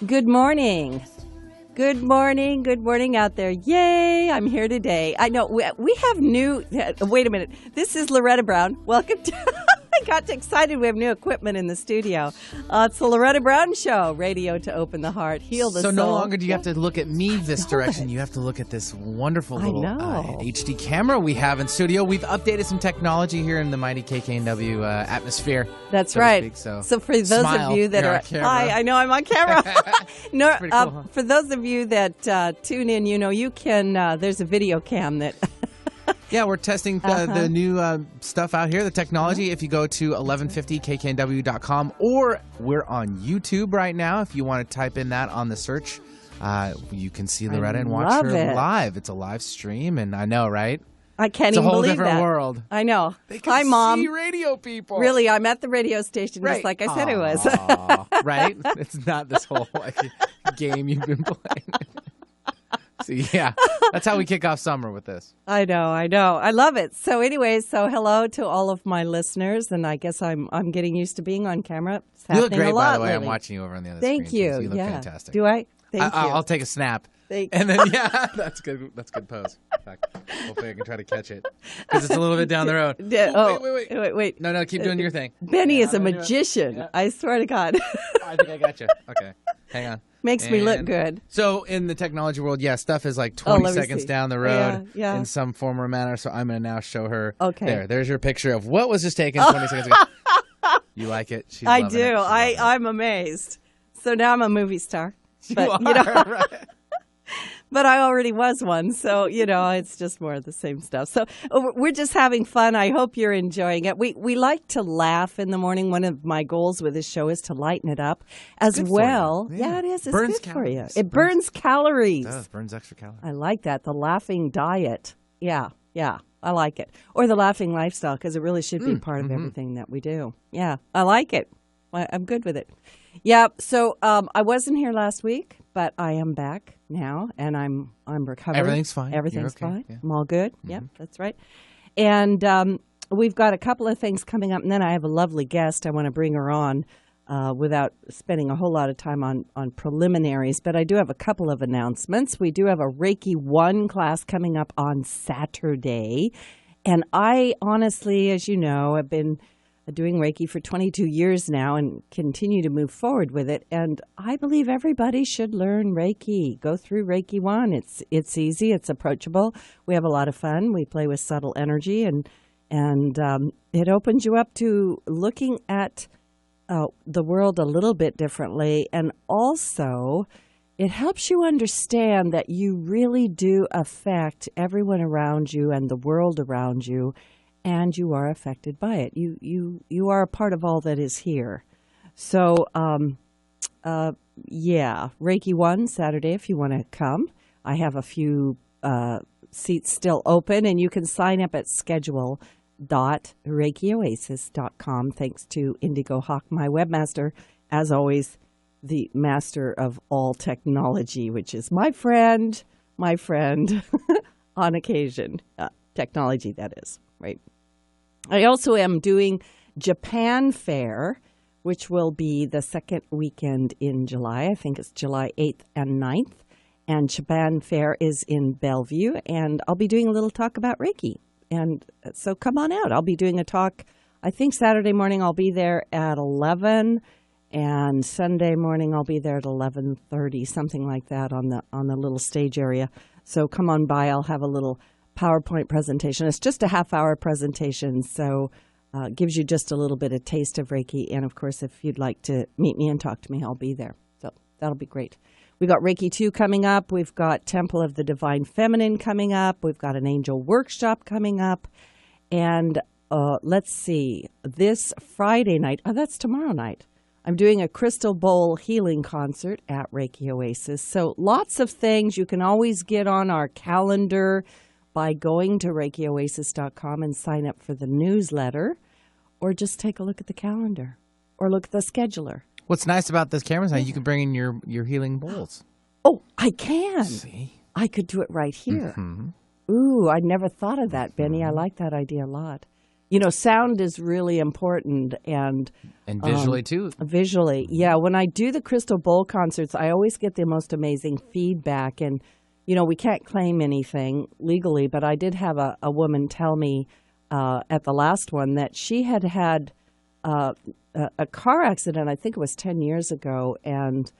Good morning. Good morning. Good morning out there. Yay, I'm here today. I know we have new, wait a minute. This is Loretta Brown. Welcome to, I got excited. We have new equipment in the studio. It's the Loretta Brown Show, radio to open the heart, heal the soul. So no longer do you have to look at me this direction. You have to look at this wonderful little HD camera we have in studio. We've updated some technology here in the mighty KKNW atmosphere. That's right. Speak, so for those of you that are, hi, I know I'm on camera. No, cool, huh? For those of you that tune in, you know, you can, there's a video cam that... Yeah, we're testing the new stuff out here, the technology. If you go to 1150kknw.com, or we're on YouTube right now. If you want to type in that on the search, you can see Loretta and watch her live. It's a live stream, and I know, right? I can't even believe that. It's a whole different world. I know. They can see radio people. Really, I'm at the radio station just like I said it was. Right? It's not this whole game you've been playing. So, yeah, that's how we kick off summer with this. I know. I love it. So anyway, hello to all of my listeners, and I guess I'm getting used to being on camera. It's you look great, by the way. lately. I'm watching you over on the other screen. Thank you. You look fantastic. Do I? Thank you. I'll take a snap. And then, that's good. That's good pose. In fact, hopefully I can try to catch it because it's a little bit down the road. Wait. No, keep doing your thing. Benny is a magician. Yeah. I swear to God. I think I got you. Okay, hang on. Makes me look good. So in the technology world, stuff is like 20 seconds down the road in some form or manner. So I'm going to now show her. Okay. There's your picture of what was just taken 20 seconds ago. You like it? She's I do. I'm amazed. So now I'm a movie star. But, you know, right. But I already was one, so, you know, it's just more of the same stuff. So we're just having fun. I hope you're enjoying it. We like to laugh in the morning. One of my goals with this show is to lighten it up as well. Yeah, it is. It's good for you. It burns calories. It does. Burns extra calories. I like that. The laughing diet. Yeah. I like it. Or the laughing lifestyle, because it really should be part of everything that we do. Yeah, I like it. I'm good with it. Yeah, so I wasn't here last week, but I am back now, and I'm recovering. Everything's fine. Everything's fine. Yeah. I'm all good. Yeah, that's right. And we've got a couple of things coming up, and then I have a lovely guest. I want to bring her on without spending a whole lot of time on preliminaries, but I do have a couple of announcements. We do have a Reiki 1 class coming up on Saturday, and I honestly, as you know, have been doing Reiki for 22 years now and continue to move forward with it. And I believe everybody should learn Reiki. Go through Reiki 1. It's easy. It's approachable. We have a lot of fun. We play with subtle energy, and it opens you up to looking at the world a little bit differently. And also, it helps you understand that you really do affect everyone around you and the world around you, and you are affected by it. You are a part of all that is here. So, Reiki 1 Saturday if you want to come. I have a few seats still open, and you can sign up at schedule.reikioasis.com. Thanks to Indigo Hawk, my webmaster, as always, the master of all technology, which is my friend on occasion. Technology, that is, right? I also am doing Japan Fair, which will be the second weekend in July. I think it's July 8th and 9th. And Japan Fair is in Bellevue, and I'll be doing a little talk about Reiki. And so come on out. I'll be doing a talk, I think Saturday morning I'll be there at 11, and Sunday morning I'll be there at 11:30, something like that on the little stage area. So come on by. I'll have a little PowerPoint presentation. It's just a half-hour presentation, so gives you just a little bit of taste of Reiki. And, of course, if you'd like to meet me and talk to me, I'll be there. So that'll be great. We've got Reiki 2 coming up. We've got Temple of the Divine Feminine coming up. We've got an Angel Workshop coming up. And let's see, this Friday night, that's tomorrow night, I'm doing a Crystal Bowl healing concert at Reiki Oasis. So lots of things. You can always get on our calendar by going to ReikiOasis.com and sign up for the newsletter, or just take a look at the calendar or look at the scheduler. What's nice about this camera is how you can bring in your healing bowls. Oh, I can. See? I could do it right here. Ooh, I never thought of that, Benny. I like that idea a lot. sound is really important, and visually too. Visually, yeah. When I do the Crystal Bowl concerts, I always get the most amazing feedback, and we can't claim anything legally, but I did have a woman tell me at the last one that she had a car accident. I think it was 10 years ago, and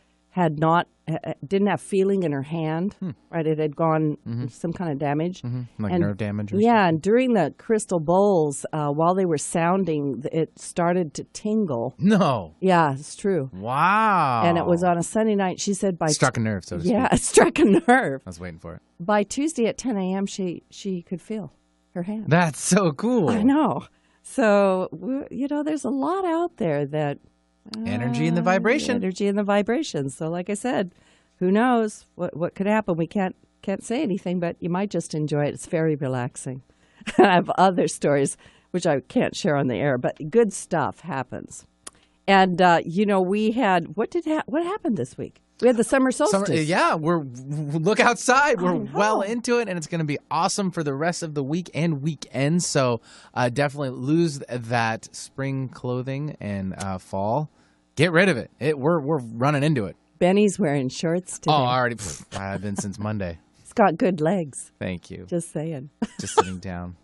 didn't have feeling in her hand, right? It had gone some kind of damage. Like nerve damage or yeah, something. and during the crystal bowls, while they were sounding, it started to tingle. No. Yeah, it's true. Wow. And it was on a Sunday night. She said struck a nerve, so to speak. Yeah, it struck a nerve. I was waiting for it. By Tuesday at 10 a.m., she could feel her hand. That's so cool. I know. So, there's a lot out there that... energy and the vibration. Energy and the vibration. So, like I said, who knows what could happen? We can't say anything, but you might just enjoy it. It's very relaxing. I have other stories which I can't share on the air, but good stuff happens. And we had what happened this week? We had the summer solstice. Look outside. We're well into it, and it's going to be awesome for the rest of the week and weekend. So definitely lose that spring clothing and fall. Get rid of it. We're running into it. Benny's wearing shorts today. Oh, already. I've been since Monday. It's got good legs. Thank you. Just saying. Just sitting down.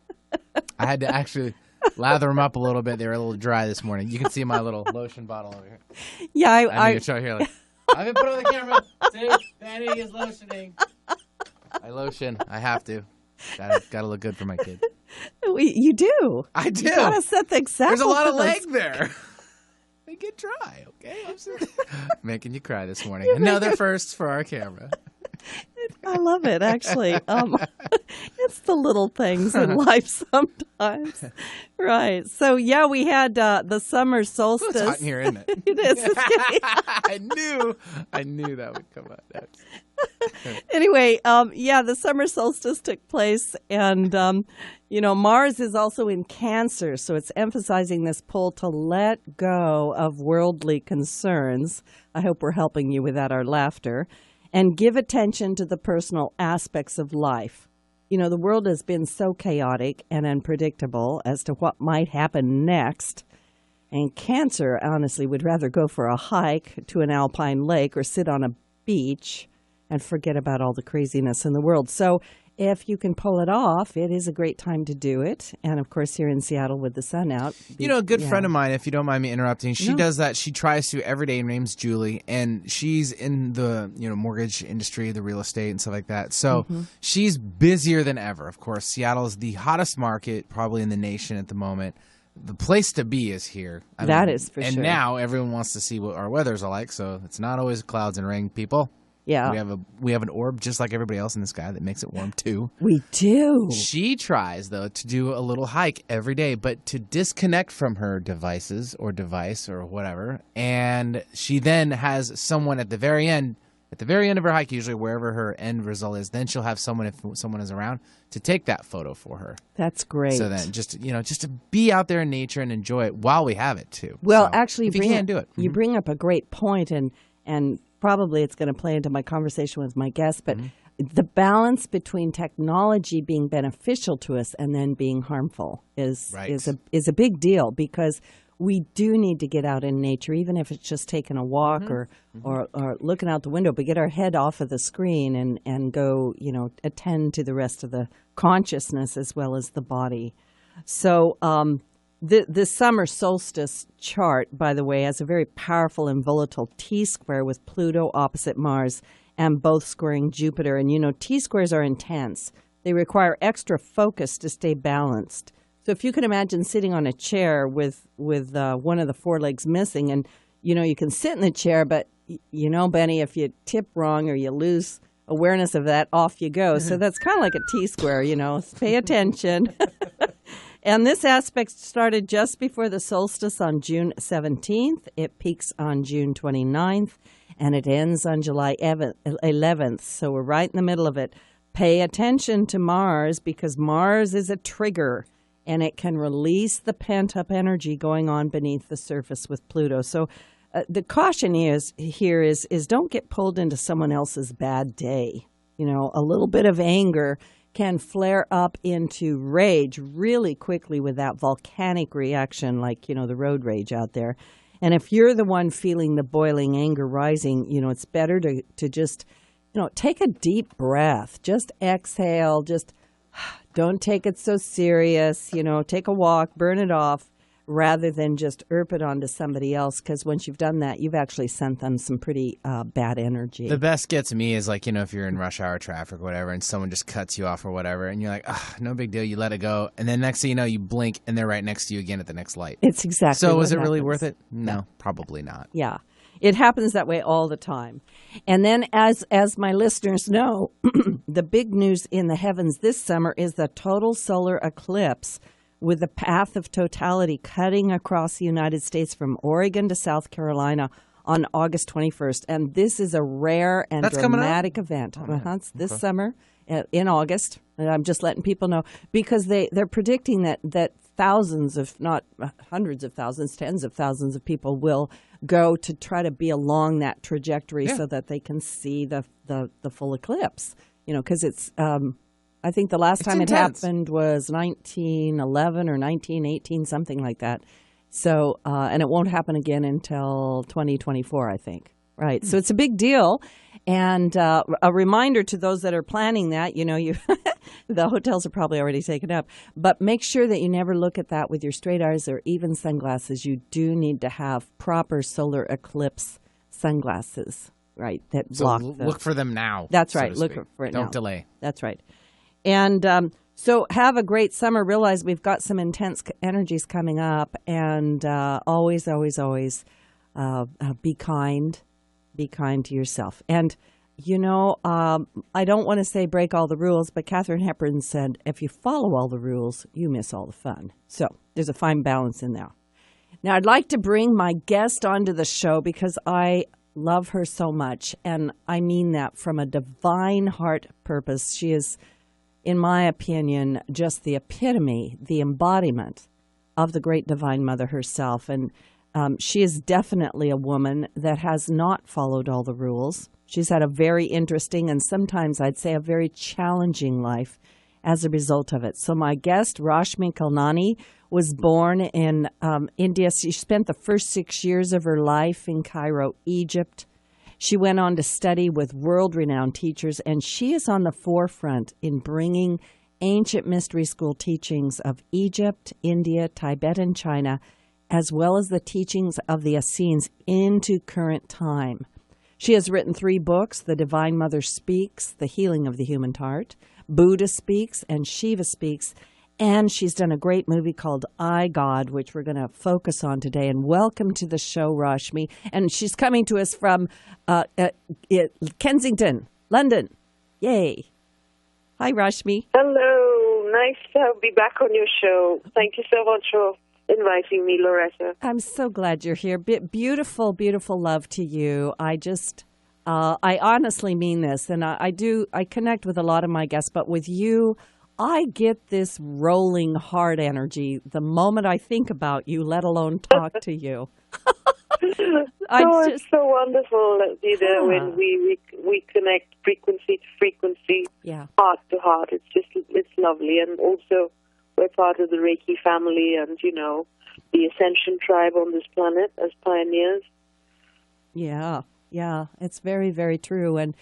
I had to actually lather them up a little bit. They were a little dry this morning. You can see my little lotion bottle over here. Yeah, I need to show here. I've been put on the camera. See, Benny is lotioning. I lotion. I have to. Gotta look good for my kid. You do. I do. You gotta set the example. There's a lot of leg there. They get dry, okay? I'm making you cry this morning. Another first for our camera. I love it, actually. It's the little things in life sometimes. Right. So, yeah, we had the summer solstice. It's hot in here, isn't it? It is. I knew that would come out next. Anyway, the summer solstice took place, and, Mars is also in Cancer, so it's emphasizing this pull to let go of worldly concerns. I hope we're helping you with that, our laughter, and give attention to the personal aspects of life. The world has been so chaotic and unpredictable as to what might happen next. And Cancer, honestly, would rather go for a hike to an alpine lake or sit on a beach and forget about all the craziness in the world. So if you can pull it off, it is a great time to do it. And, of course, here in Seattle with the sun out. A good friend of mine, if you don't mind me interrupting, she does that. She tries to every day. Her name's Julie, and she's in the mortgage industry, the real estate and stuff like that. So she's busier than ever. Of course, Seattle is the hottest market probably in the nation at the moment. The place to be is here. That is for sure. And now everyone wants to see what our weathers are like, so it's not always clouds and rain, people. Yeah. We have an orb just like everybody else in the sky that makes it warm too. We do. She tries though to do a little hike every day, but to disconnect from her devices or device or whatever. And she then has someone at the very end of her hike, usually wherever her end result is, then she'll have someone, if someone is around, to take that photo for her. That's great. So then just to be out there in nature and enjoy it while we have it too. Well, so, actually, if you can do it. You bring up a great point, and probably it's going to play into my conversation with my guest, but the balance between technology being beneficial to us and then being harmful is a big deal, because we do need to get out in nature, even if it's just taking a walk or looking out the window, but get our head off of the screen and go, attend to the rest of the consciousness as well as the body. So the summer solstice chart, by the way, has a very powerful and volatile T-square with Pluto opposite Mars and both squaring Jupiter. And, T-squares are intense. They require extra focus to stay balanced. So if you can imagine sitting on a chair with one of the forelegs missing, and, you can sit in the chair, but, Benny, if you tip wrong or you lose awareness of that, off you go. So that's kind of like a T-square, pay attention. And this aspect started just before the solstice on June 17th. It peaks on June 29th, and it ends on July 11th. So we're right in the middle of it. Pay attention to Mars, because Mars is a trigger, and it can release the pent-up energy going on beneath the surface with Pluto. So the caution is don't get pulled into someone else's bad day. A little bit of anger can flare up into rage really quickly with that volcanic reaction, like, the road rage out there. And if you're the one feeling the boiling anger rising, it's better to just, take a deep breath. Just exhale. Just don't take it so serious. Take a walk, burn it off, rather than just it onto somebody else. Because once you've done that, you've actually sent them some pretty bad energy. The best gets me is like, if you're in rush hour traffic or whatever and someone just cuts you off or whatever and you're like, no big deal, you let it go. And then next thing you know, you blink and they're right next to you again at the next light. It's exactly So what was it really happens. worth it? No, probably not. Yeah. It happens that way all the time. And then as my listeners know, the big news in the heavens this summer is the total solar eclipse with the path of totality cutting across the United States from Oregon to South Carolina on August 21st. And this is a rare and dramatic event. It's this summer in August. And I'm just letting people know because they're predicting that thousands, if not hundreds of thousands, tens of thousands of people will go to try to be along that trajectory so that they can see the full eclipse. Because it's I think the last time intense. It happened was 1911 or 1918, something like that. So, and it won't happen again until 2024, I think. Right. So it's a big deal. And a reminder to those that are planning that, the hotels are probably already taken up. But make sure that you never look at that with your straight eyes or even sunglasses. You do need to have proper solar eclipse sunglasses, right, that block look for them now. That's right. Look for it now. Don't delay. That's right. And so have a great summer. Realize we've got some intense energies coming up. And always, always, always be kind. Be kind to yourself. And, I don't want to say break all the rules, but Katharine Hepburn said, if you follow all the rules, you miss all the fun. So there's a fine balance in there. Now, I'd like to bring my guest onto the show because I love her so much. And I mean that from a divine heart purpose. She is, in my opinion, just the epitome, the embodiment of the great Divine Mother herself. And she is definitely a woman that has not followed all the rules. She's had a very interesting and sometimes I'd say a very challenging life as a result of it. So my guest, Rashmi Khilnani, was born in India. She spent the first 6 years of her life in Cairo, Egypt. She went on to study with world-renowned teachers, and she is on the forefront in bringing ancient mystery school teachings of Egypt, India, Tibet, and China, as well as the teachings of the Essenes into current time. She has written 3 books, The Divine Mother Speaks, The Healing of the Human Heart, Buddha Speaks, and Shiva Speaks, and she's done a great movie called iGOD, which we're going to focus on today. And welcome to the show, Rashmi. And she's coming to us from Kensington, London. Yay. Hi, Rashmi. Hello. Nice to be back on your show. Thank you so much for inviting me, Loretta. I'm so glad you're here. Beautiful, beautiful love to you. I honestly mean this, and I connect with a lot of my guests, but with you, I get this rolling heart energy the moment I think about you, let alone talk to you. It's so wonderful, when we connect frequency to frequency, heart to heart. It's lovely, and also we're part of the Reiki family, and the Ascension tribe on this planet as pioneers. Yeah, it's very, very true. And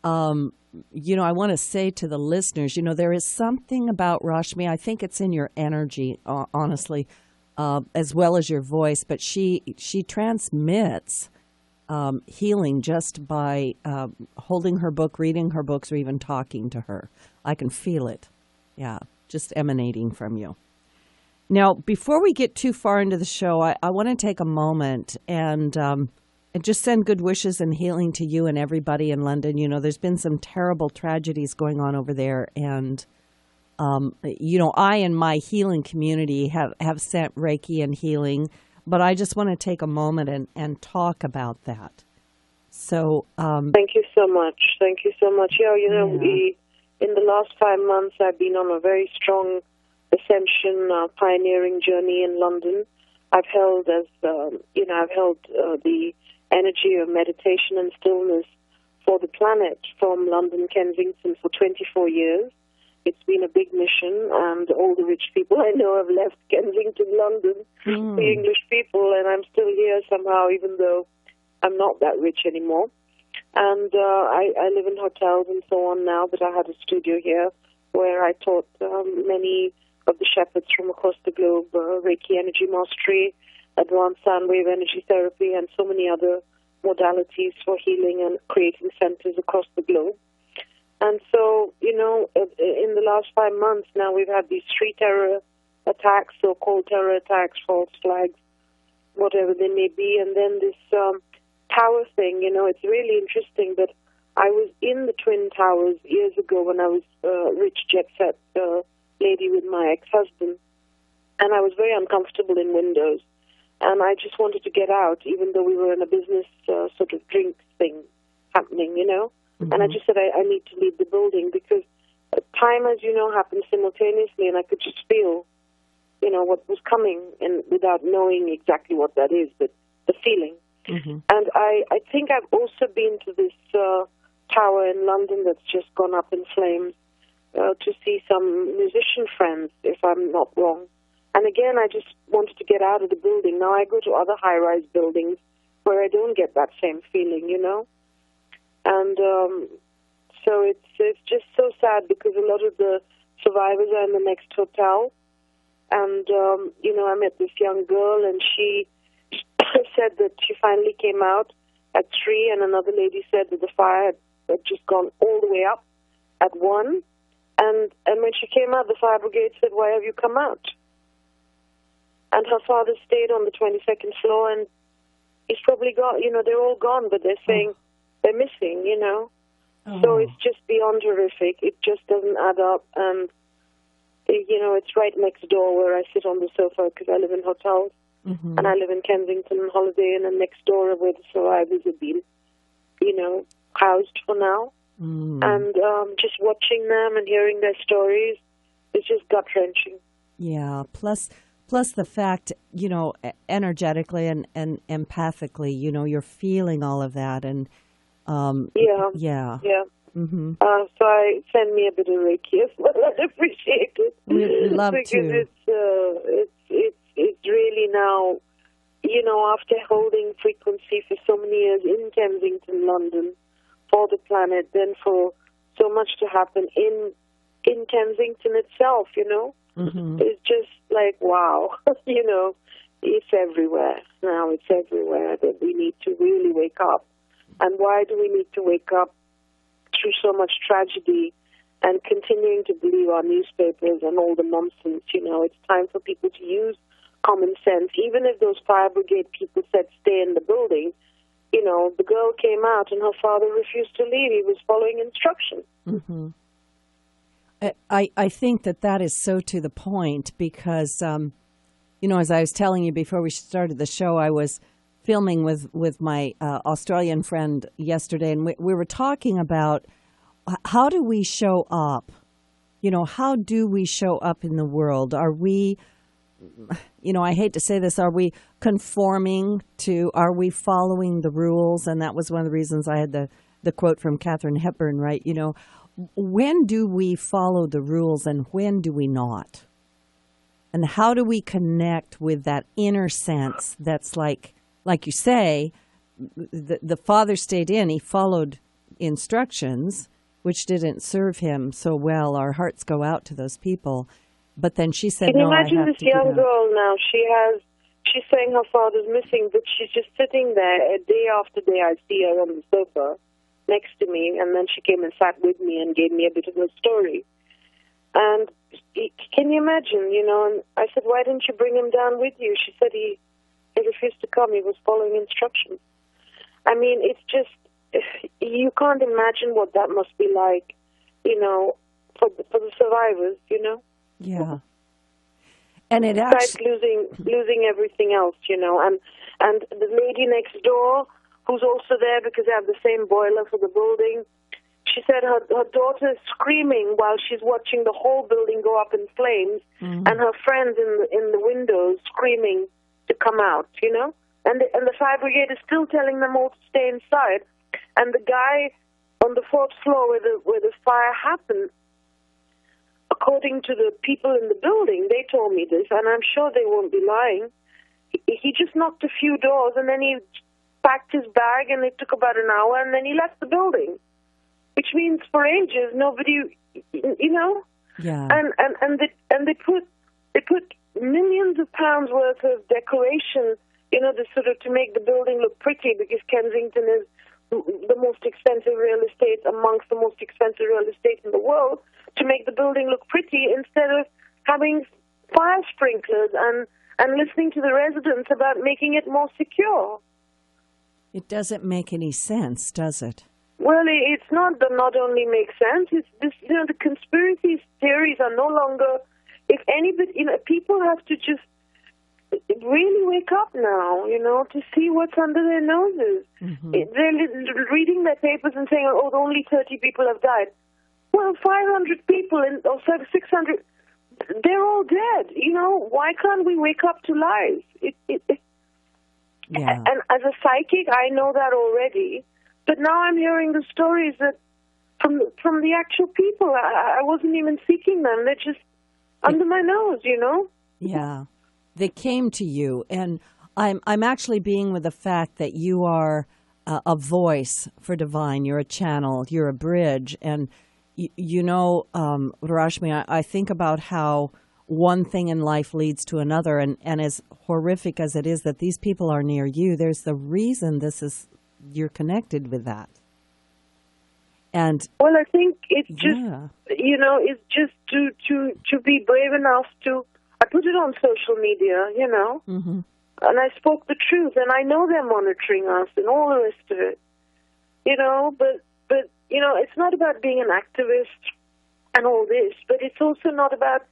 I want to say to the listeners, there is something about Rashmi. I think it's in your energy, honestly, as well as your voice. But she transmits healing just by holding her book, reading her books, or even talking to her. I can feel it. Yeah, just emanating from you. Now, before we get too far into the show, I want to take a moment and just send good wishes and healing to you and everybody in London. There's been some terrible tragedies going on over there. And, I and my healing community have sent Reiki and healing. But I just want to take a moment and talk about that. So thank you so much. Thank you so much. In the last 5 months, I've been on a very strong ascension pioneering journey in London. I've held the energy of meditation and stillness for the planet from London, Kensington for 24 years. It's been a big mission, and all the rich people I know have left Kensington, London, the English people, and I'm still here somehow, even though I'm not that rich anymore. And I live in hotels and so on now, but I had a studio here where I taught many of the shepherds from across the globe Reiki energy mastery, advanced sound wave energy therapy, and so many other modalities for healing and creating centers across the globe. And so, in the last 5 months now, we've had these 3 terror attacks, so-called terror attacks, false flags, whatever they may be. And then this tower thing, it's really interesting that I was in the Twin Towers years ago when I was a rich jet set lady with my ex-husband. And I was very uncomfortable in windows. And I just wanted to get out, even though we were in a business sort of drink thing happening, Mm-hmm. And I just said, I need to leave the building because time, as you know, happens simultaneously, and I could just feel, what was coming, and without knowing exactly what that is, but the feeling. Mm-hmm. And I think I've also been to this tower in London that's just gone up in flames to see some musician friends, if I'm not wrong. And again, I just wanted to get out of the building. Now I go to other high-rise buildings where I don't get that same feeling, And so it's just so sad because a lot of the survivors are in the next hotel. And, I met this young girl, and she said that she finally came out at 3, and another lady said that the fire had just gone all the way up at 1. And when she came out, the fire brigade said, "Why have you come out?" And her father stayed on the 22nd floor, and he's probably gone. They're all gone, but they're saying they're missing, Oh. So it's just beyond horrific. It just doesn't add up. And, it's right next door where I sit on the sofa because I live in hotels. Mm-hmm. And I live in Kensington on holiday, and then next door where the survivors have been, housed for now. Mm. And just watching them and hearing their stories is just gut-wrenching. Yeah, plus the fact, energetically and empathically, you're feeling all of that. And yeah. Mm-hmm. So send me a bit of Reiki as well. I'd appreciate it. We'd love because to. It's really now, after holding frequency for so many years in Kensington, London, for the planet, then for so much to happen in Kensington itself, Mm-hmm. It's just like, wow, it's everywhere now. It's everywhere that we need to really wake up. And why do we need to wake up through so much tragedy and continuing to believe our newspapers and all the nonsense? It's time for people to use common sense. Even if those fire brigade people said stay in the building, the girl came out and her father refused to leave. He was following instructions. Mm-hmm. I think that is so to the point because, as I was telling you before we started the show, I was filming with my Australian friend yesterday, and we were talking about how do we show up? How do we show up in the world? Are we, I hate to say this, are we conforming are we following the rules? And that was one of the reasons I had the quote from Katharine Hepburn, right? When do we follow the rules and when do we not? And how do we connect with that inner sense that's like you say, the father stayed in, he followed instructions, which didn't serve him so well. Our hearts go out to those people. But then she said, no, I have to. Can you imagine this young girl now? She's saying her father's missing, but she's just sitting there day after day. I see her on the sofa next to me, and then she came and sat with me and gave me a bit of her story. And can you imagine, and I said, why didn't you bring him down with you? She said he refused to come. He was following instructions. I mean, it's just, you can't imagine what that must be like, for the survivors, Yeah. And it actually losing everything else, and the lady next door, who's also there because they have the same boiler for the building, she said her daughter is screaming while she's watching the whole building go up in flames, mm-hmm. and her friends in the windows screaming to come out, and the fire brigade is still telling them all to stay inside, and the guy on the 4th floor where the fire happened, according to the people in the building, they told me this, and I'm sure they won't be lying. He just knocked a few doors, and then he packed his bag, and it took about an hour, and then he left the building, which means for ages nobody, Yeah. And they put millions of pounds worth of decoration, to make the building look pretty, because Kensington is the most expensive real estate amongst the most expensive real estate in the world, to make the building look pretty instead of having fire sprinklers and listening to the residents about making it more secure. It doesn't make any sense, does it? Well, it's not only makes sense. It's this, the conspiracy theories are no longer. If anybody, people have to just really wake up now, to see what's under their noses. Mm-hmm. They're reading their papers and saying, oh, only 30 people have died. Well, 500 people or 600, they're all dead. Why can't we wake up to lies? Yeah. And as a psychic, I know that already. But now I'm hearing the stories that from the actual people. I wasn't even seeking them. They're just under my nose, Yeah. They came to you, and I'm actually being with the fact that you are a voice for divine. You're a channel. You're a bridge. And, Rashmi, I think about how one thing in life leads to another. And as horrific as it is that these people are near you, there's the reason you're connected with that. And well, I think it's just, it's just to be brave enough to, I put it on social media, mm-hmm. and I spoke the truth, and I know they're monitoring us and all the rest of it, but it's not about being an activist and all this, but it's also not about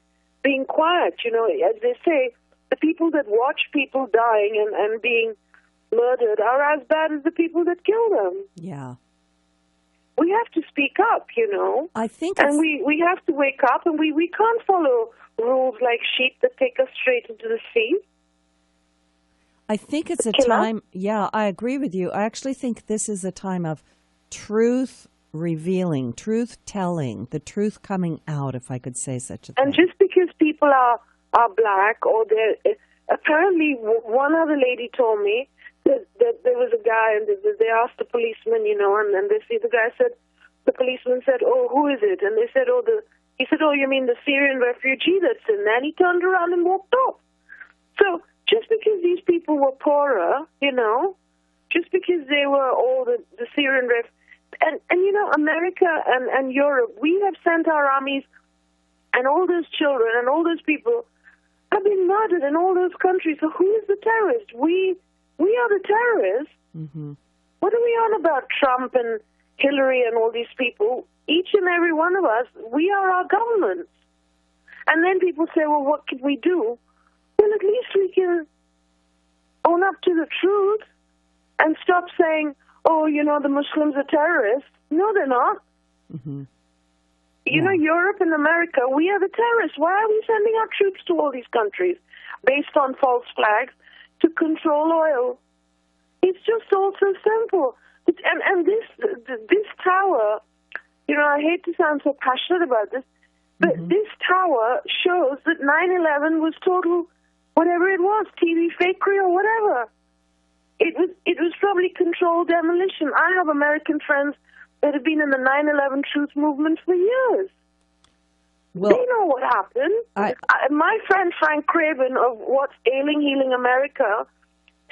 being quiet, as they say, the people that watch people dying and being murdered are as bad as the people that kill them. Yeah. We have to speak up, I think and we have to wake up, and we can't follow rules like sheep that take us straight into the sea. I think it's a time, yeah, I agree with you. I actually think this is a time of truth revealing, truth telling, the truth coming out, if I could say such a thing. And just because people are black, or they're, apparently one other lady told me that there was a guy, and they asked the policeman, and the guy said, the policeman said, oh, who is it? And they said, he said, oh, you mean the Syrian refugee that's in there? And he turned around and walked off. So just because these people were poorer, just because they were all the Syrian and America and Europe, we have sent our armies, and all those children and all those people have been murdered in all those countries. So who is the terrorist? We are the terrorists. Mm-hmm. What are we on about Trump and Hillary and all these people? Each and every one of us, we are our governments. And then people say, well, what can we do? Well, at least we can own up to the truth and stop saying, oh, the Muslims are terrorists. No, they're not. Mm-hmm. Europe and America, we are the terrorists. Why are we sending our troops to all these countries based on false flags to control oil? It's just all so simple. And this tower, I hate to sound so passionate about this, but mm-hmm. this tower shows that 9/11 was total, whatever it was, TV fakery or whatever. It was probably controlled demolition. I have American friends that have been in the 9/11 truth movement for years. Well, they know what happened. My friend Frank Craven of What's Ailing Healing America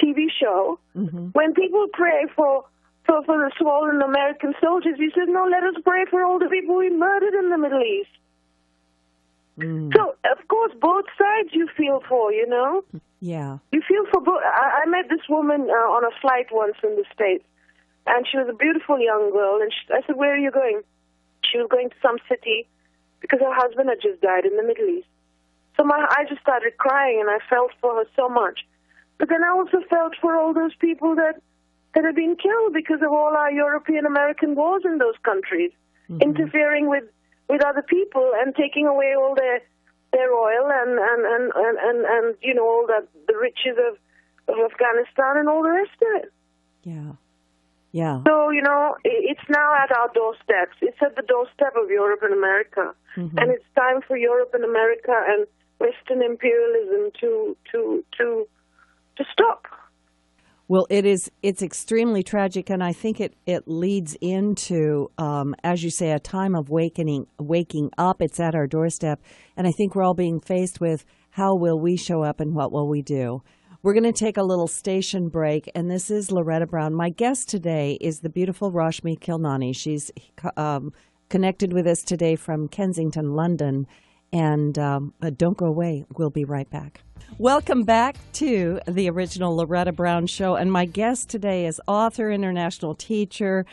TV show, mm-hmm. when people pray for the swollen American soldiers, he said, no, let us pray for all the people we murdered in the Middle East. Mm. So, of course, both sides you feel for, Yeah. You feel for both. I met this woman on a flight once in the States, and she was a beautiful young girl, and I said, where are you going? She was going to some city because her husband had just died in the Middle East. So I just started crying, and I felt for her so much. But then I also felt for all those people that had been killed because of all our European-American wars in those countries, mm-hmm. interfering with other people and taking away all their oil and all that, the riches of Afghanistan and all the rest of it. Yeah. Yeah. So, it's now at our doorsteps. It's at the doorstep of Europe and America. Mm-hmm. And it's time for Europe and America and Western imperialism to stop. Well, it's extremely tragic, and I think it leads into, as you say, a time of waking up. It's at our doorstep, and I think we're all being faced with how will we show up and what will we do. We're going to take a little station break, and this is Loretta Brown. My guest today is the beautiful Rashmi Khilnani. She's connected with us today from Kensington, London, and don't go away. We'll be right back. Welcome back to the original Loretta Brown Show, and my guest today is author, international teacher,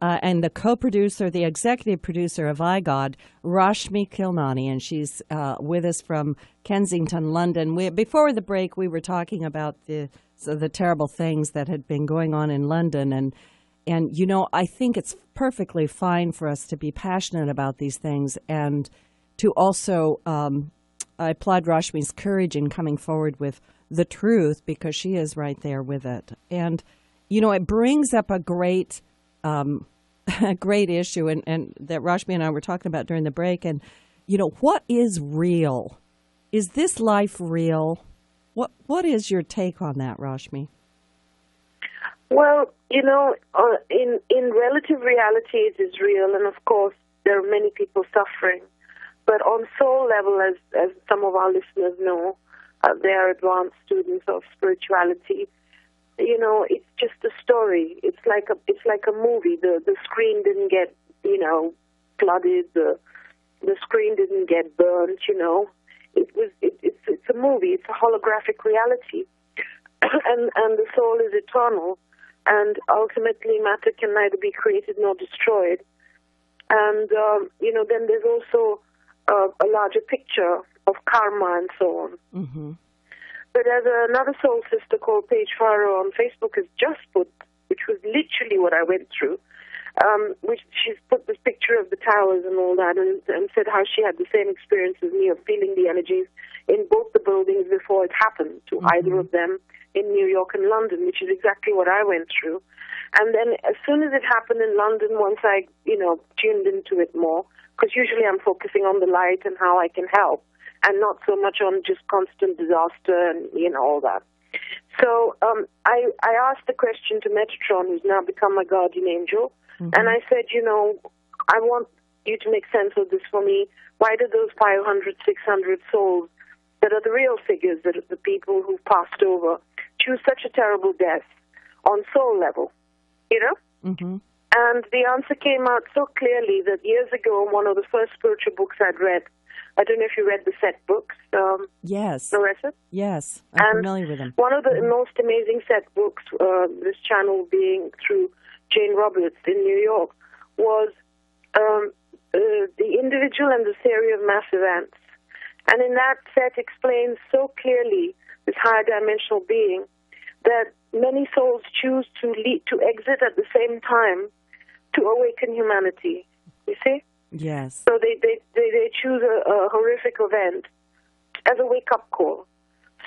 and the co-producer, the executive producer of iGOD, Rashmi Khilnani, and she's with us from Kensington, London. Before the break, we were talking about the terrible things that had been going on in London, and I think it's perfectly fine for us to be passionate about these things and to also I applaud Rashmi's courage in coming forward with the truth, because she is right there with it. And, it brings up a great issue and that Rashmi and I were talking about during the break. And, what is real? Is this life real? What is your take on that, Rashmi? Well, in relative reality, it is real. And, of course, there are many people suffering. But on soul level, as some of our listeners know, they are advanced students of spirituality. It's just a story. It's like a movie. The screen didn't get flooded. The screen didn't get burned. It's a movie. It's a holographic reality, and the soul is eternal, and ultimately matter can neither be created nor destroyed. And then there's also a larger picture of karma and so on. Mm-hmm. But as another soul sister called Paige Farrow on Facebook has just put, which was literally what I went through, which she's put this picture of the towers and all that, and said how she had the same experience as me of feeling the energies in both the buildings before it happened to mm-hmm. either of them in New York and London, which is exactly what I went through. And then as soon as it happened in London, once I, tuned into it more, because usually I'm focusing on the light and how I can help, and not so much on just constant disaster and, all that. So I asked the question to Metatron, who's now become my guardian angel, mm-hmm. and I said, I want you to make sense of this for me. Why did those 500, 600 souls that are the real figures, that are the people who passed over, choose such a terrible death on soul level, Mm-hmm. And the answer came out so clearly that years ago, one of the first spiritual books I'd read, I don't know if you read the set books. Yes. Loretta? Yes, I'm familiar with them. One of the most amazing set books, this channel being through Jane Roberts in New York, was the individual and the theory of mass events. And in that set explains so clearly this higher dimensional being that many souls choose to exit at the same time to awaken humanity. You see? Yes. So they choose a horrific event as a wake-up call.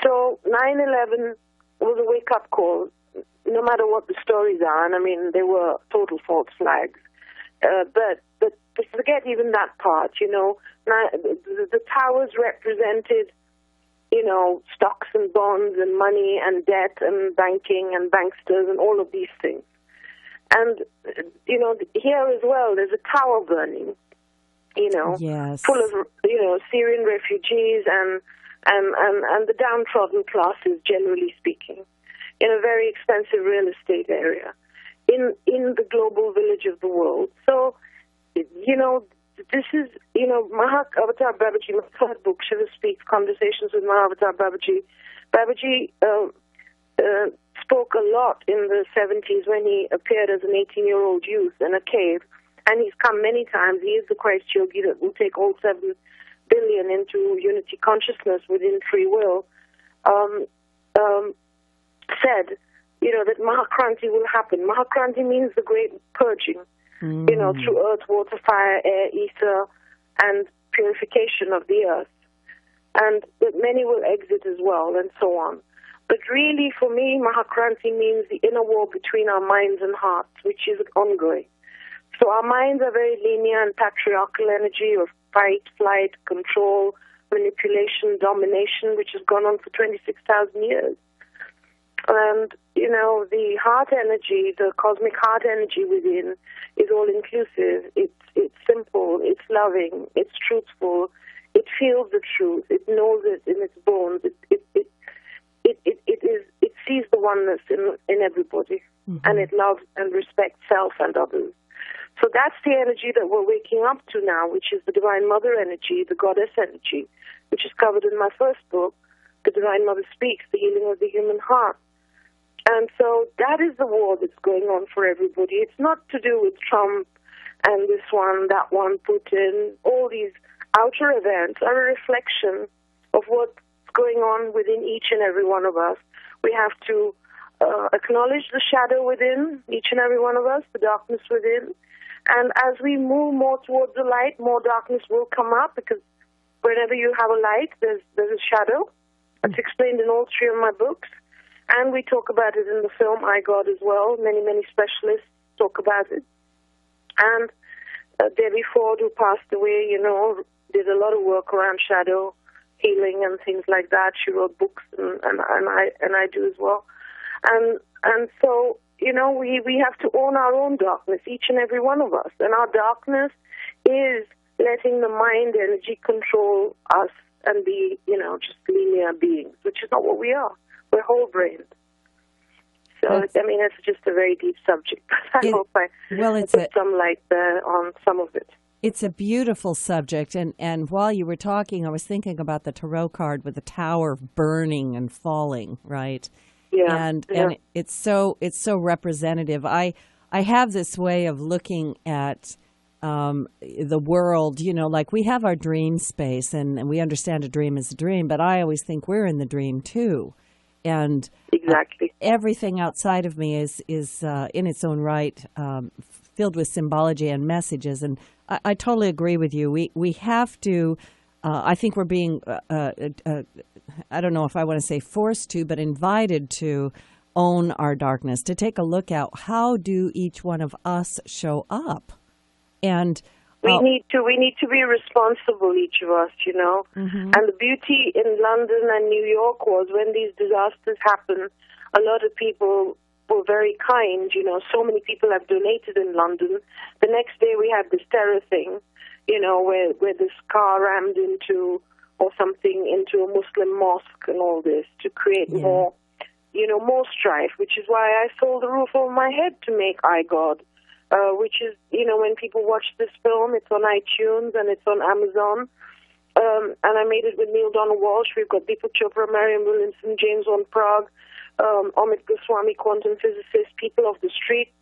So 9/11 was a wake-up call, no matter what the stories are. And, I mean, they were total false flags. But forget even that part, the towers represented, stocks and bonds and money and debt and banking and banksters and all of these things. And, here as well, there's a tower burning, yes. full of, Syrian refugees and the downtrodden classes, generally speaking, in a very expensive real estate area, in the global village of the world. So, this is, Mahavatar Babaji, my third book, Shiva Speaks, Conversations with Mahavatar Babaji. Babaji spoke a lot in the 70s when he appeared as an 18-year-old youth in a cave, and he's come many times. He is the Christ yogi that will take all 7 billion into unity consciousness within free will, said, that Mahakranti will happen. Mahakranti means the great purging, through earth, water, fire, air, ether, and purification of the earth. And that many will exit as well, and so on. But really, for me, Mahakranti means the inner war between our minds and hearts, which is ongoing. So our minds are very linear and patriarchal energy of fight, flight, control, manipulation, domination, which has gone on for 26,000 years. And, the heart energy, the cosmic heart energy within is all-inclusive. It's simple, it's loving, it's truthful, it feels the truth, it knows it in its bones, it sees the oneness in everybody, and it loves and respects self and others. So that's the energy that we're waking up to now, which is the Divine Mother energy, the Goddess energy, which is covered in my first book, The Divine Mother Speaks, The Healing of the Human Heart. And so that is the war that's going on for everybody. It's not to do with Trump and this one, that one, Putin. All these outer events are a reflection of what's going on within each and every one of us. We have to acknowledge the shadow within each and every one of us, the darkness within. And as we move more towards the light, more darkness will come up, because whenever you have a light, there's a shadow. It's explained in all three of my books. And we talk about it in the film iGOD as well. Many, many specialists talk about it. And Debbie Ford, who passed away, did a lot of work around shadow healing and things like that. She wrote books, and I do as well. And so, we have to own our own darkness, each and every one of us. And our darkness is letting the mind energy control us and be, just linear beings, which is not what we are. We're whole-brained. So, it's just a very deep subject, but I hope I put some light on some of it. It's a beautiful subject, and while you were talking, I was thinking about the tarot card with the tower burning and falling, right? Yeah. And it's so representative. I have this way of looking at the world, like we have our dream space, and we understand a dream is a dream, but I always think we're in the dream too. And exactly everything outside of me is in its own right filled with symbology and messages. And I totally agree with you. We have to. I think we're being. I don't know if I want to say forced to, but invited to own our darkness. To take a look at how do each one of us show up, and. We need to be responsible, each of us, Mm-hmm. And the beauty in London and New York was when these disasters happened, a lot of people were very kind, So many people have donated in London. The next day we had this terror thing, where this car rammed into a Muslim mosque and all this to create more strife, which is why I sold the roof over my head to make iGOD. Which is, when people watch this film, it's on iTunes and it's on Amazon. And I made it with Neil Donald Walsh. We've got Deepak Chopra, Mariam Williamson, James Van Prague, Amit Goswami, quantum physicist, people of the street,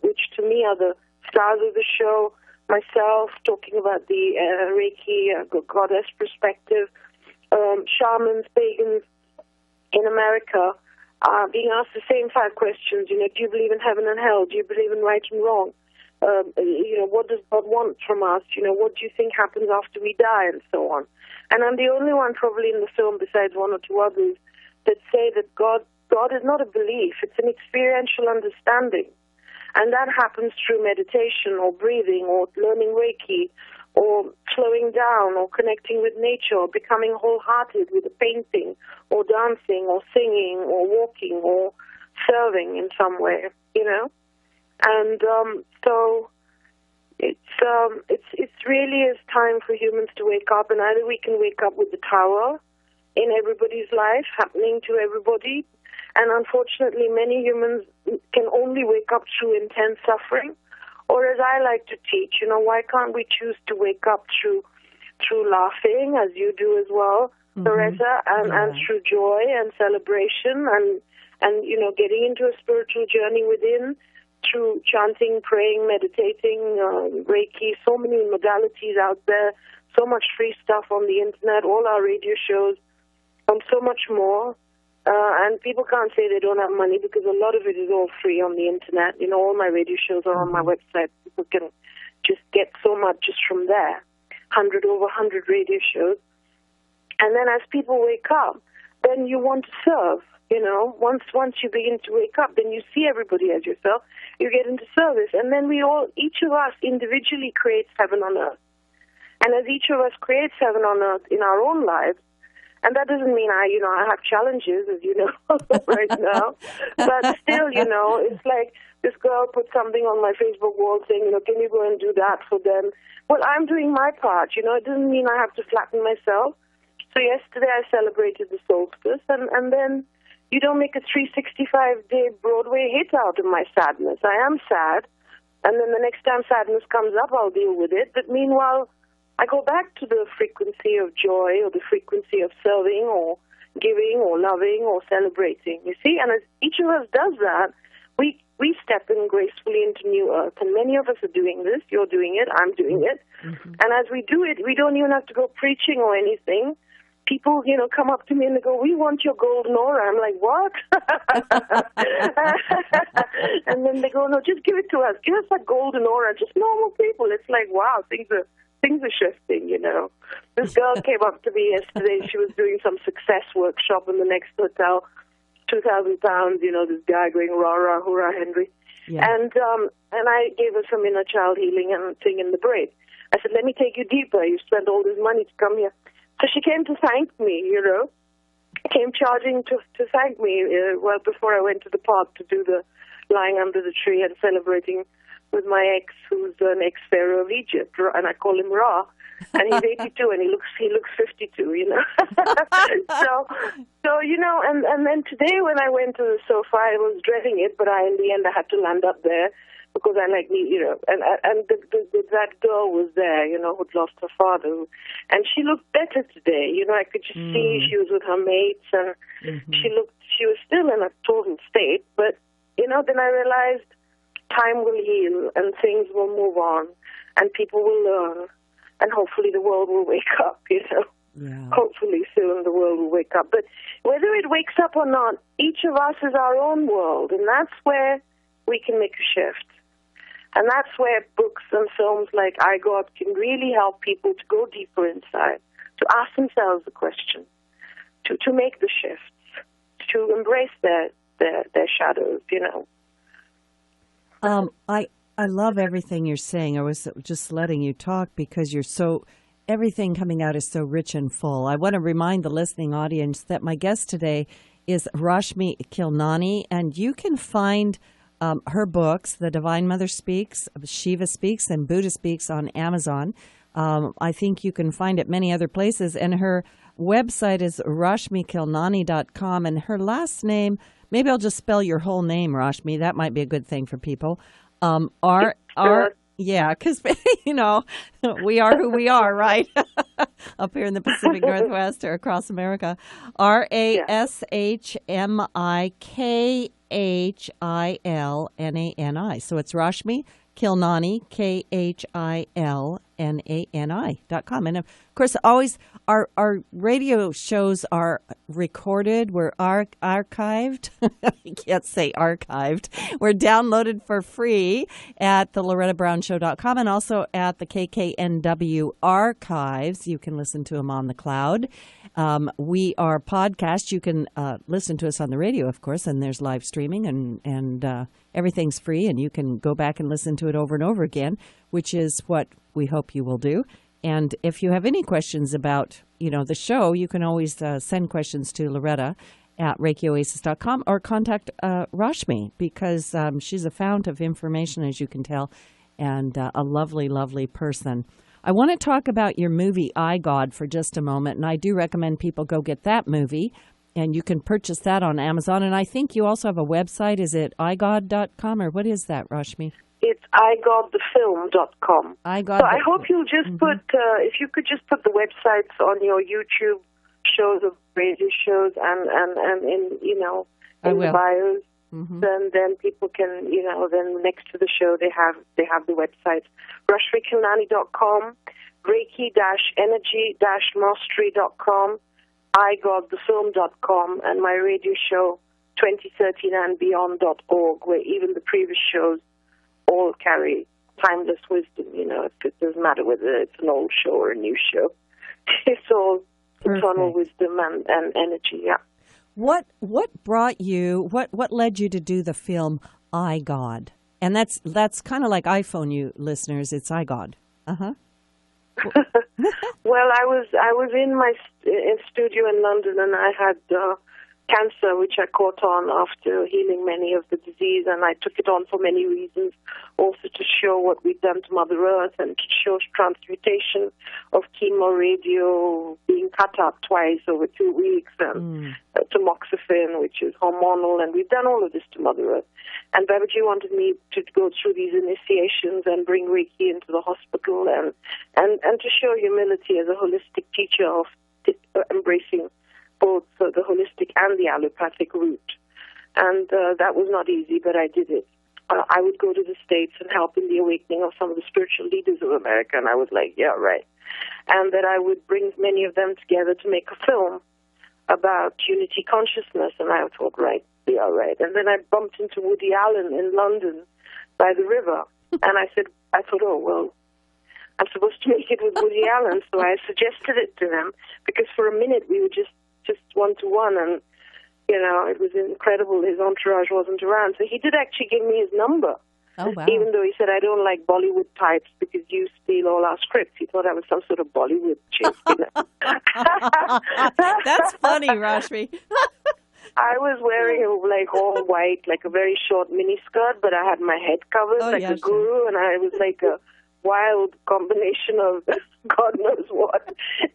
which to me are the stars of the show. Myself, talking about the Reiki, goddess perspective, shamans, pagans in America. Being asked the same 5 questions, do you believe in heaven and hell? Do you believe in right and wrong? What does God want from us? What do you think happens after we die, and so on? And I'm the only one probably in the film, besides one or two others, that say that God is not a belief, it's an experiential understanding. And that happens through meditation or breathing or learning Reiki or slowing down or connecting with nature or becoming wholehearted with a painting or dancing or singing or walking or serving in some way, And so it's really is time for humans to wake up, and either we can wake up with the tower in everybody's life, happening to everybody, and unfortunately many humans can only wake up through intense suffering. Or as I like to teach, why can't we choose to wake up through laughing, as you do as well, Loretta, and through joy and celebration and getting into a spiritual journey within, through chanting, praying, meditating, Reiki, so many modalities out there, so much free stuff on the internet, all our radio shows, so much more. And people can't say they don't have money, because a lot of it is all free on the internet. All my radio shows are on my website. People can just get so much just from there. Over 100 radio shows. And then as people wake up, then you want to serve. You know, once you begin to wake up, then you see everybody as yourself. You get into service, and then each of us individually creates heaven on earth. And as each of us creates heaven on earth in our own lives, and that doesn't mean I have challenges, as you know, right now. But still, it's like this girl put something on my Facebook wall saying, can you go and do that for them? Well, I'm doing my part. It doesn't mean I have to flatten myself. So yesterday I celebrated the solstice, and then you don't make a 365-day Broadway hit out of my sadness. I am sad, and then the next time sadness comes up, I'll deal with it. But meanwhile, I go back to the frequency of joy or the frequency of serving or giving or loving or celebrating, you see? And as each of us does that, we step in gracefully into new earth. And many of us are doing this. You're doing it. I'm doing it. Mm-hmm. And as we do it, we don't even have to go preaching or anything. People, come up to me and they go, we want your golden aura. I'm like, what? And then they go, no, just give it to us. Give us that golden aura. Just normal people. It's like, wow, things are shifting, This girl came up to me yesterday. She was doing some success workshop in the next hotel, 2,000 pounds, this guy going, rah, rah, hurrah, Henry. Yeah. And I gave her some inner child healing and thing in the break. I said, let me take you deeper. You spent all this money to come here. So she came to thank me, came charging to thank me, before I went to the park to do the lying under the tree and celebrating with my ex, who's an ex-pharaoh of Egypt, and I call him Ra, and he's 82, and he looks 52, So, and then today when I went to the sofa, I was dreading it, but in the end I had to land up there because I that girl was there, who'd lost her father, and she looked better today. I could just see she was with her mates, and she was still in a total state, but then I realized time will heal and things will move on and people will learn and hopefully the world will wake up, Yeah. Hopefully soon the world will wake up. But whether it wakes up or not, each of us is our own world, and that's where we can make a shift. And that's where books and films like iGOD can really help people to go deeper inside, to ask themselves the question, to make the shifts, to embrace their shadows, I love everything you're saying. I was just letting you talk because everything coming out is so rich and full. I want to remind the listening audience that my guest today is Rashmi Khilnani, and you can find her books, The Divine Mother Speaks, Shiva Speaks, and Buddha Speaks on Amazon. I think you can find it many other places, and her website is rashmikhilnani.com, and her last name, maybe I'll just spell your whole name, Rashmi. That might be a good thing for people. Yeah, because, we are who we are, right? Up here in the Pacific Northwest or across America. RashmiKhilnani. So it's Rashmi Khilnani, KHILNANI.com. And of course, always our radio shows are recorded. We're archived. I can't say archived. We're downloaded for free at the LorettaBrownShow.com and also at the KKNW archives. You can listen to them on the cloud. We are podcast. You can listen to us on the radio, of course, and there's live streaming and everything's free, and you can go back and listen to it over and over again, which is what we hope you will do. And if you have any questions about, the show, you can always send questions to Loretta at ReikiOasis.com or contact Rashmi because she's a fount of information, as you can tell, and a lovely, lovely person. I want to talk about your movie, iGOD, for just a moment, and I do recommend people go get that movie, and you can purchase that on Amazon. And I think you also have a website. Is it iGOD.com, or what is that, Rashmi? It's iGodTheFilm.com. iGOD. So I hope you'll just put, if you could just put the websites on your YouTube shows of radio shows and in, in the bios. Mm-hmm. Then people can, then next to the show they have the websites. RashmiKhilnani.com, Reiki-Energy-Mastery.com, iGodTheFilm.com, and my radio show 2013 and Beyond.org, where even the previous shows all carry timeless wisdom. It doesn't matter whether it's an old show or a new show. It's all eternal wisdom and energy. Yeah. What brought you? What led you to do the film iGOD? And that's kind of like iPhone, you listeners. It's iGOD. Well, I was in my studio in London, and I had cancer, which I caught on after healing many of the disease, and I took it on for many reasons, also to show what we'd done to Mother Earth and to show transmutation of chemo radio being cut up twice over 2 weeks, and tamoxifen, which is hormonal, and we've done all of this to Mother Earth. And Babaji wanted me to go through these initiations and bring Reiki into the hospital and to show humility as a holistic teacher of embracing both the holistic and the allopathic route. And that was not easy, but I did it. I would go to the States and help in the awakening of some of the spiritual leaders of America, and I was like, yeah, right. And that I would bring many of them together to make a film about unity consciousness, and I thought, right, yeah, right. And then I bumped into Woody Allen in London by the river, and I thought, oh, well, I'm supposed to make it with Woody Allen, so I suggested it to him, because for a minute we were just one-to-one, and, you know, it was incredible. His entourage wasn't around. So he did actually give me his number. Oh, wow. Even though he said, I don't like Bollywood types because you steal all our scripts. He thought I was some sort of Bollywood chick. You know? That's funny, Rashmi. I was wearing like all white, like a very short mini skirt, but I had my head covered like a guru, and I was like a wild combination of God knows what.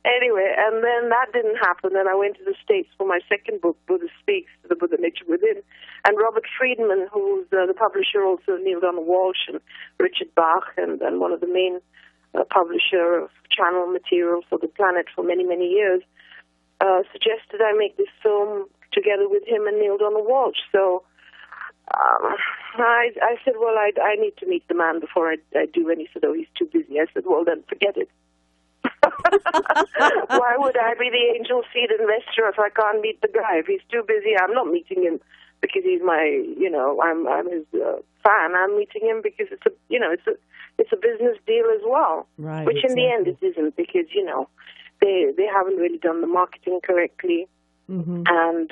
Anyway, and then that didn't happen, and I went to the States for my second book, Buddha Speaks, The Buddha Nature Within. And Robert Friedman, who's the publisher, also Neil Donald Walsh and Richard Bach, and one of the main publisher of channel material for the planet for many, many years, suggested I make this film together with him and Neil Donald Walsh. So I said, well, I need to meet the man before I do. And he said, oh, he's too busy. I said, well, then forget it. Why would I be the angel seed investor if I can't meet the guy? If he's too busy, I'm not meeting him because he's my, you know, I'm his fan. I'm meeting him because it's a business deal as well. Right. Which in the end it isn't, because, you know, they haven't really done the marketing correctly. Mm-hmm. And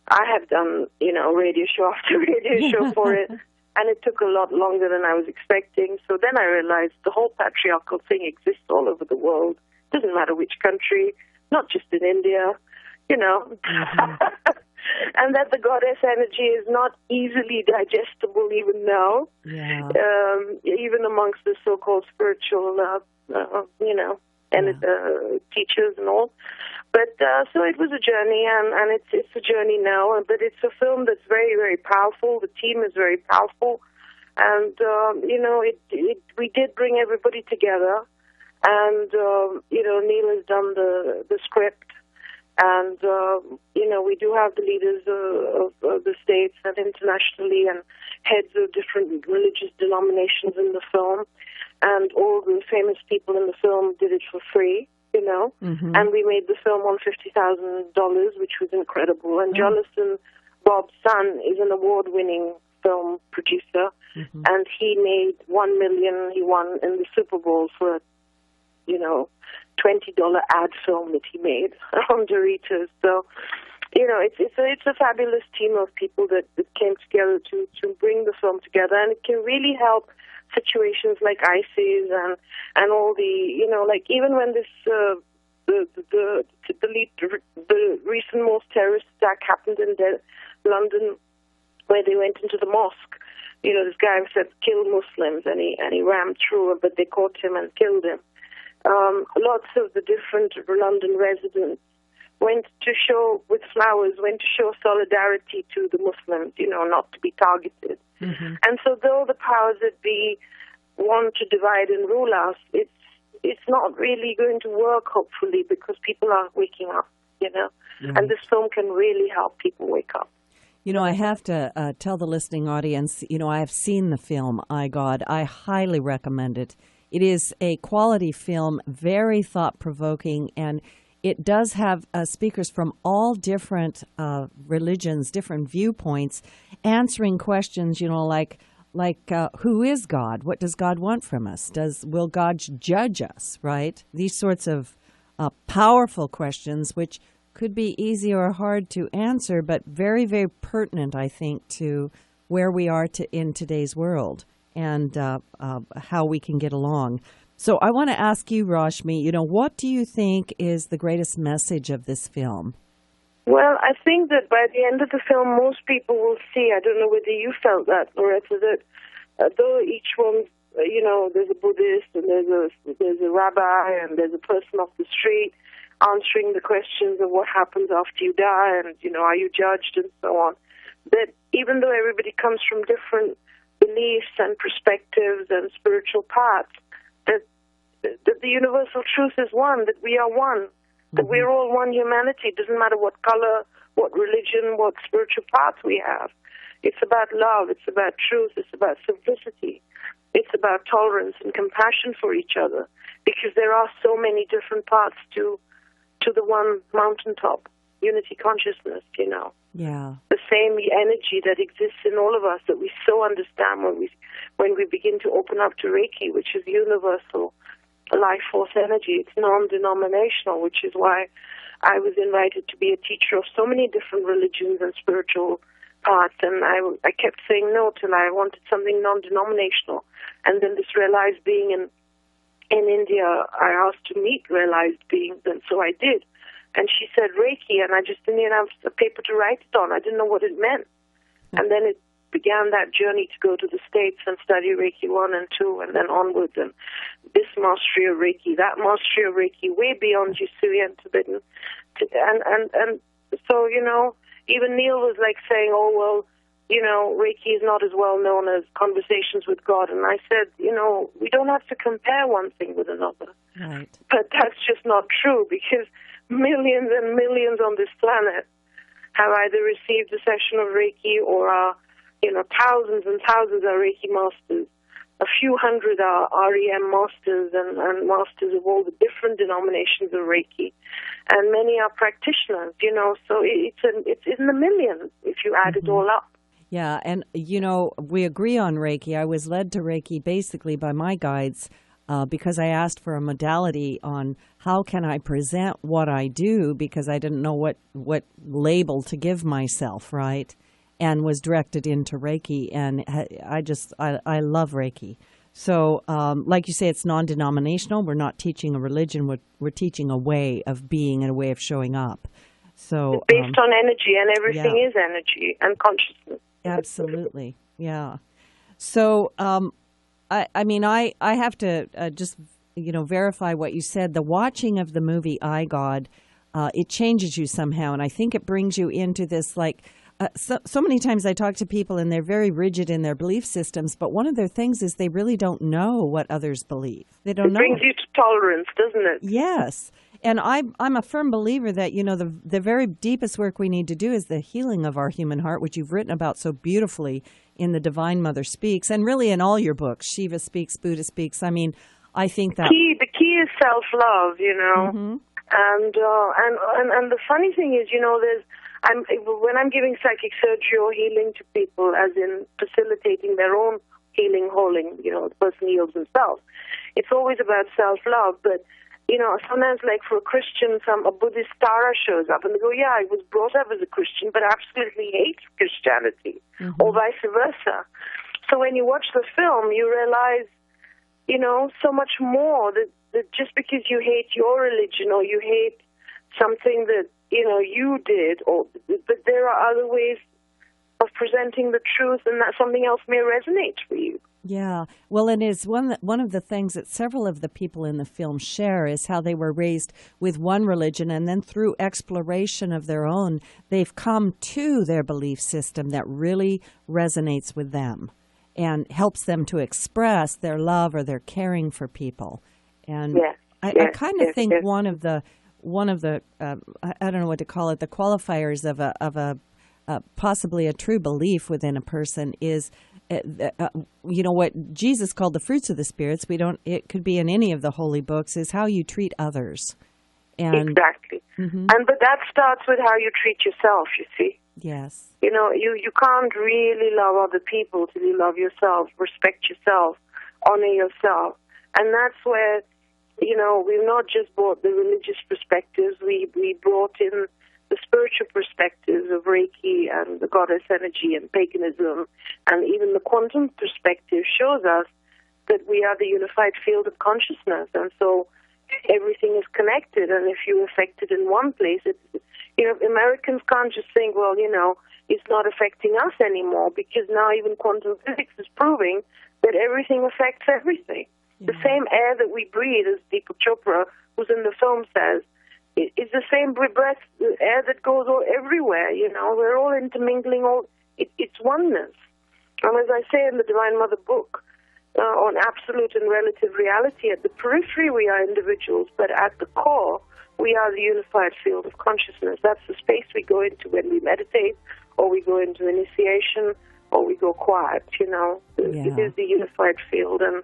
I have done, you know, radio show after radio show for it, and it took a lot longer than I was expecting. So then I realized the whole patriarchal thing exists all over the world. Doesn't matter which country, not just in India, you know. Mm-hmm. And that the goddess energy is not easily digestible even now, even amongst the so-called spiritual, you know, and teachers and all. But so it was a journey, and it's a journey now. But it's a film that's very, very powerful. The team is very powerful, and you know, we did bring everybody together. And you know, Neil has done the script, and you know, we do have the leaders of the States and internationally, and heads of different religious denominations in the film, and all the famous people in the film did it for free. You know, and we made the film on $50,000, which was incredible. And Jonathan, Bob's son, is an award-winning film producer, and he made $1 million. He won in the Super Bowl for a, you know, $20 ad film that he made on Doritos. So, you know, it's a fabulous team of people that came together to bring the film together, and it can really help situations like ISIS and all the, you know, like even when this the recent most terrorist attack happened in London, where they went into the mosque. You know, this guy said kill Muslims, and he rammed through, but they caught him and killed him. Lots of the different London residents went to show, with flowers, went to show solidarity to the Muslims, you know, not to be targeted. And so though the powers that be want to divide and rule us, it's not really going to work, hopefully, because people are waking up, you know. And this film can really help people wake up. You know, I have to tell the listening audience, you know, I have seen the film, iGOD. I highly recommend it. It is a quality film, very thought-provoking, and it does have speakers from all different religions, different viewpoints, answering questions, you know, like who is God? What does God want from us? Will God judge us, right? These sorts of powerful questions, which could be easy or hard to answer, but very, very pertinent, I think, to where we are in today's world and how we can get along. So I want to ask you, Rashmi, what do you think is the greatest message of this film? Well, I think that by the end of the film, most people will see, I don't know whether you felt that, Loretta, that though each one, there's a Buddhist and there's a rabbi and there's a person off the street answering the questions of what happens after you die and, are you judged and so on, that even though everybody comes from different beliefs and perspectives and spiritual paths, that the universal truth is one, that we are one. That we're all one humanity. It doesn't matter what color, what religion, what spiritual path we have. It's about love. It's about truth. It's about simplicity. It's about tolerance and compassion for each other. Because there are so many different paths to the one mountaintop, unity consciousness, Yeah. The same energy that exists in all of us that we so understand when we begin to open up to Reiki, which is universal life force energy. It's non-denominational, which is why I was invited to be a teacher of so many different religions and spiritual paths, and I kept saying no till I wanted something non-denominational. And then this realized being in India, I asked to meet realized beings, and so I did. And she said Reiki, and I just didn't have a paper to write it on. I didn't know what it meant. And then it began that journey to go to the States and study Reiki 1 and 2, and then onwards, and this mastery of Reiki, that mastery of Reiki, way beyond Usui and Tibetan. And so, even Neil was like saying, oh, well, Reiki is not as well known as conversations with God. And I said, we don't have to compare one thing with another. Right. But that's just not true, because millions and millions on this planet have either received a session of Reiki or are, thousands and thousands are Reiki masters. A few hundred are REM masters and masters of all the different denominations of Reiki. And many are practitioners, so it's in the millions if you add it all up. Yeah, and, we agree on Reiki. I was led to Reiki basically by my guides because I asked for a modality on how can I present what I do, because I didn't know what label to give myself, right? And was directed into Reiki, and I love Reiki. So, like you say, it's non-denominational. We're not teaching a religion. We're teaching a way of being and a way of showing up. So it's based on energy, and everything is energy and consciousness. Absolutely, yeah. So, I have to just verify what you said. The watching of the movie iGOD, it changes you somehow, and I think it brings you into this so many times I talk to people and they're very rigid in their belief systems, but one of their things is they really don't know what others believe. They don't know. It brings you to tolerance, doesn't it? Yes. And I'm a firm believer that, the very deepest work we need to do is the healing of our human heart, which you've written about so beautifully in The Divine Mother Speaks, and really in all your books, Shiva Speaks, Buddha Speaks. I mean, I think that... The key is self-love, Mm-hmm. And the funny thing is, when I'm giving psychic surgery or healing to people, as in facilitating their own healing, the person heals themselves, it's always about self-love. But, sometimes like for a Christian, a Buddhist Tara shows up and they go, yeah, I was brought up as a Christian, but absolutely hate Christianity, or vice versa. So when you watch the film, you realize, so much more that just because you hate your religion or you hate something that, you did, but there are other ways of presenting the truth, and that something else may resonate for you. Yeah. Well, it is one of the things that several of the people in the film share is how they were raised with one religion, and then through exploration of their own, they've come to their belief system that really resonates with them and helps them to express their love or their caring for people. And I kind of think one of the I don't know what to call it, the qualifiers of a possibly a true belief within a person is, what Jesus called the fruits of the spirits. It could be in any of the holy books, is how you treat others. And, exactly. But that starts with how you treat yourself, you see. Yes. You can't really love other people till you love yourself, respect yourself, honor yourself. And that's where we've not just brought the religious perspectives, we brought in the spiritual perspectives of Reiki and the goddess energy and paganism, and even the quantum perspective shows us that we are the unified field of consciousness, and so everything is connected, and if you're affected in one place, Americans can't just think, well, it's not affecting us anymore, because now even quantum physics is proving that everything affects everything. The same air that we breathe, as Deepak Chopra, who's in the film, says, it's the same breath, the air that goes everywhere, We're all intermingling, it's oneness. And as I say in the Divine Mother book, on absolute and relative reality, at the periphery we are individuals, but at the core we are the unified field of consciousness. That's the space we go into when we meditate, or we go into initiation, or we go quiet, It is the unified field, and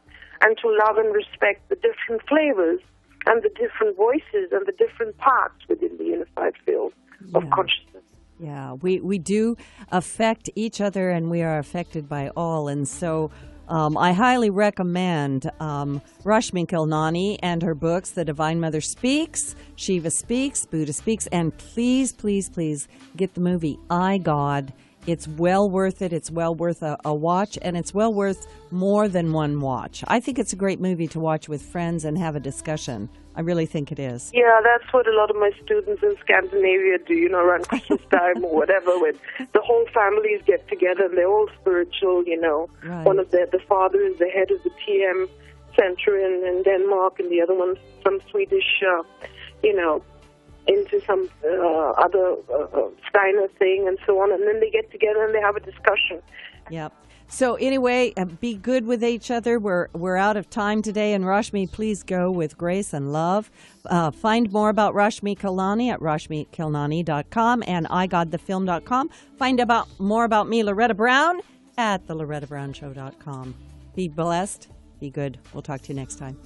to love and respect the different flavors and the different voices and the different parts within the unified field of consciousness. Yeah, we do affect each other, and we are affected by all. And so I highly recommend Rashmi Khilnani and her books, The Divine Mother Speaks, Shiva Speaks, Buddha Speaks, and please, please, please get the movie iGOD. It's well worth it. It's well worth a watch, and it's well worth more than one watch. I think it's a great movie to watch with friends and have a discussion. I really think it is. Yeah, that's what a lot of my students in Scandinavia do, around Christmas time or whatever, when the whole families get together and they're all spiritual, Right. One of the father is the head of the TM center in Denmark, and the other one's some Swedish, into some other Steiner thing and so on, and then they get together and they have a discussion. Yep. So anyway, be good with each other. We're out of time today, and Rashmi, please go with grace and love. Find more about Rashmi Khilnani at rashmikhilnani.com and igodthefilm.com. Find more about me, Loretta Brown, at thelorettabrown.show.com. Be blessed. Be good. We'll talk to you next time.